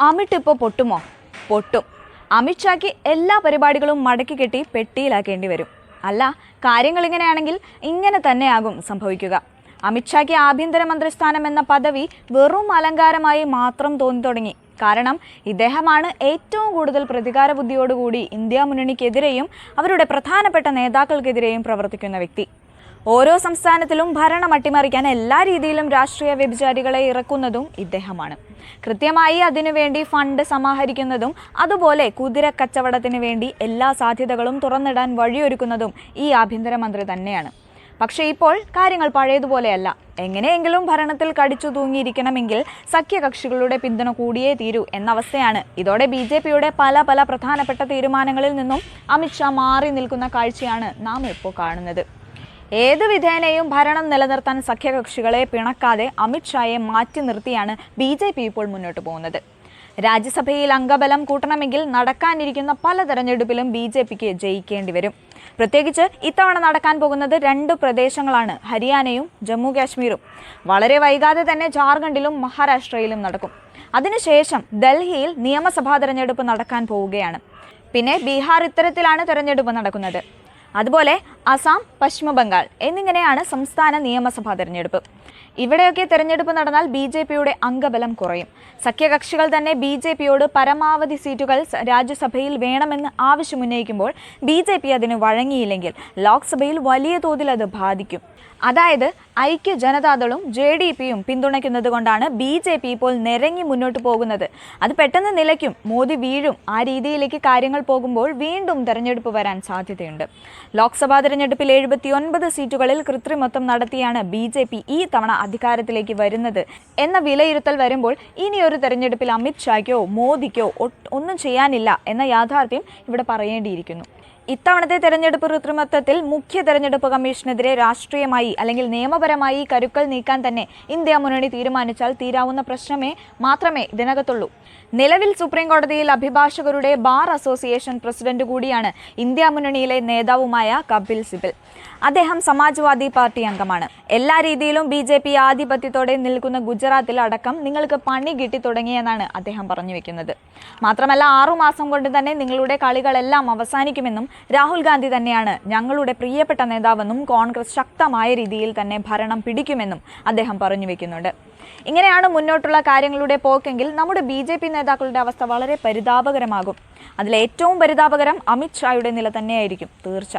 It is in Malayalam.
അമിത് ഇപ്പോൾ പൊട്ടുമോ? പൊട്ടും. അമിത്ഷായ്ക്ക് എല്ലാ പരിപാടികളും മടക്കി കെട്ടി പെട്ടിയിലാക്കേണ്ടി വരും. അല്ല, കാര്യങ്ങൾ ഇങ്ങനെയാണെങ്കിൽ ഇങ്ങനെ തന്നെയാകും സംഭവിക്കുക. അമിത്ഷായ്ക്ക് ആഭ്യന്തരമന്ത്രി സ്ഥാനം എന്ന പദവി വെറും അലങ്കാരമായി മാത്രം തോന്നി തുടങ്ങി. കാരണം ഇദ്ദേഹമാണ് ഏറ്റവും കൂടുതൽ പ്രതികാര ബുദ്ധിയോടുകൂടി ഇന്ത്യ മുന്നണിക്കെതിരെയും അവരുടെ പ്രധാനപ്പെട്ട നേതാക്കൾക്കെതിരെയും പ്രവർത്തിക്കുന്ന വ്യക്തി. ഓരോ സംസ്ഥാനത്തിലും ഭരണം അട്ടിമറിക്കാൻ എല്ലാ രീതിയിലും രാഷ്ട്രീയ വ്യഭിചാരികളെ ഇറക്കുന്നതും ഇദ്ദേഹമാണ്. കൃത്യമായി അതിനുവേണ്ടി ഫണ്ട് സമാഹരിക്കുന്നതും അതുപോലെ കുതിര കച്ചവടത്തിന് വേണ്ടി എല്ലാ സാധ്യതകളും തുറന്നിടാൻ വഴിയൊരുക്കുന്നതും ഈ ആഭ്യന്തരമന്ത്രി തന്നെയാണ്. പക്ഷേ ഇപ്പോൾ കാര്യങ്ങൾ പഴയതുപോലെയല്ല. എങ്ങനെയെങ്കിലും ഭരണത്തിൽ കടിച്ചു തൂങ്ങിയിരിക്കണമെങ്കിൽ സഖ്യകക്ഷികളുടെ പിന്തുണ കൂടിയേ തീരൂ എന്ന അവസ്ഥയാണ്. ഇതോടെ BJPയുടെ പല പ്രധാനപ്പെട്ട തീരുമാനങ്ങളിൽ നിന്നും അമിത്ഷാ മാറി നിൽക്കുന്ന കാഴ്ചയാണ് നാം ഇപ്പോൾ കാണുന്നത്. ഏത് വിധേനയും ഭരണം നിലനിർത്താൻ സഖ്യകക്ഷികളെ പിണക്കാതെ അമിത്ഷായെ മാറ്റി നിർത്തിയാണ് BJP ഇപ്പോൾ മുന്നോട്ട് പോകുന്നത്. രാജ്യസഭയിൽ അംഗബലം കൂട്ടണമെങ്കിൽ നടക്കാനിരിക്കുന്ന പല തെരഞ്ഞെടുപ്പിലും BJPക്ക് ജയിക്കേണ്ടി വരും. പ്രത്യേകിച്ച് ഇത്തവണ നടക്കാൻ പോകുന്നത് 2 പ്രദേശങ്ങളാണ്, ഹരിയാനയും ജമ്മു കാശ്മീരും. വളരെ വൈകാതെ തന്നെ ജാർഖണ്ഡിലും മഹാരാഷ്ട്രയിലും നടക്കും. അതിനുശേഷം ഡൽഹിയിൽ നിയമസഭാ തെരഞ്ഞെടുപ്പ് നടക്കാൻ പോവുകയാണ്. പിന്നെ ബീഹാർ, ഇത്തരത്തിലാണ് തെരഞ്ഞെടുപ്പ് നടക്കുന്നത്. അതുപോലെ അസം, പശ്ചിമ ബംഗാൾ എന്നിങ്ങനെയാണ് സംസ്ഥാന നിയമസഭാ തെരഞ്ഞെടുപ്പ്. ഇവിടെയൊക്കെ തെരഞ്ഞെടുപ്പ് നടന്നാൽ BJPയുടെ അംഗബലം കുറയും. സഖ്യകക്ഷികൾ തന്നെ BJPയോട് പരമാവധി സീറ്റുകൾ രാജ്യസഭയിൽ വേണമെന്ന് ആവശ്യമുന്നയിക്കുമ്പോൾ BJP അതിന് വഴങ്ങിയില്ലെങ്കിൽ ലോക്സഭയിൽ വലിയ തോതിൽ അത് ബാധിക്കും. അതായത് ഐക്യ ജനതാദളും JDPയും പിന്തുണയ്ക്കുന്നത് കൊണ്ടാണ് BJP ഇപ്പോൾ നിരങ്ങി മുന്നോട്ട് പോകുന്നത്. അത് പെട്ടെന്ന് നിലയ്ക്കും, മോദി വീഴും. ആ രീതിയിലേക്ക് കാര്യങ്ങൾ പോകുമ്പോൾ വീണ്ടും തെരഞ്ഞെടുപ്പ് വരാൻ സാധ്യതയുണ്ട്. ലോക്സഭാ തെരഞ്ഞെടുപ്പിൽ 79 സീറ്റുകളിൽ കൃത്രിമത്വം നടത്തിയാണ് BJP ഈ തവണ അധികാരത്തിലേക്ക് വരുന്നത് എന്ന വിലയിരുത്തൽ വരുമ്പോൾ ഇനിയൊരു തെരഞ്ഞെടുപ്പിൽ അമിത്ഷായ്ക്കോ മോദിക്കോ ഒന്നും ചെയ്യാനില്ല എന്ന യാഥാർത്ഥ്യം ഇവിടെ പറയേണ്ടിയിരിക്കുന്നു. ഇത്തവണത്തെ തെരഞ്ഞെടുപ്പ് കൃത്രിമത്വത്തിൽ മുഖ്യ തെരഞ്ഞെടുപ്പ് കമ്മീഷനെതിരെ രാഷ്ട്രീയമായി അല്ലെങ്കിൽ നിയമപരമായി കരുക്കൾ നീക്കാൻ തന്നെ ഇന്ത്യ മുന്നണി തീരുമാനിച്ചാൽ തീരാവുന്ന പ്രശ്നമേ മാത്രമേ ഇതിനകത്തുള്ളൂ. നിലവിൽ സുപ്രീം കോടതിയിൽ അഭിഭാഷകരുടെ ബാർ അസോസിയേഷൻ പ്രസിഡന്റ് കൂടിയാണ് ഇന്ത്യ മുന്നണിയിലെ നേതാവുമായ കപിൽ സിബൽ. അദ്ദേഹം സമാജ്വാദി പാർട്ടി അംഗമാണ്. എല്ലാ രീതിയിലും BJP ആധിപത്യത്തോടെ നിൽക്കുന്ന ഗുജറാത്തിൽ അടക്കം നിങ്ങൾക്ക് പണി കിട്ടി തുടങ്ങിയെന്നാണ് അദ്ദേഹം പറഞ്ഞു വെക്കുന്നത്. മാത്രമല്ല 6 മാസം കൊണ്ട് തന്നെ നിങ്ങളുടെ കളികളെല്ലാം അവസാനിക്കുമെന്നും രാഹുൽ ഗാന്ധി തന്നെയാണ് ഞങ്ങളുടെ പ്രിയപ്പെട്ട നേതാവെന്നും കോൺഗ്രസ് ശക്തമായ രീതിയിൽ തന്നെ ഭരണം പിടിക്കുമെന്നും അദ്ദേഹം പറഞ്ഞു വെക്കുന്നുണ്ട്. ഇങ്ങനെയാണ് മുന്നോട്ടുള്ള കാര്യങ്ങളുടെ പോക്കെങ്കിൽ നമ്മുടെ BJP നേതാക്കളുടെ അവസ്ഥ വളരെ പരിതാപകരമാകും. അതിലേറ്റവും പരിതാപകരം അമിത്ഷായുടെ നില തന്നെയായിരിക്കും, തീർച്ച.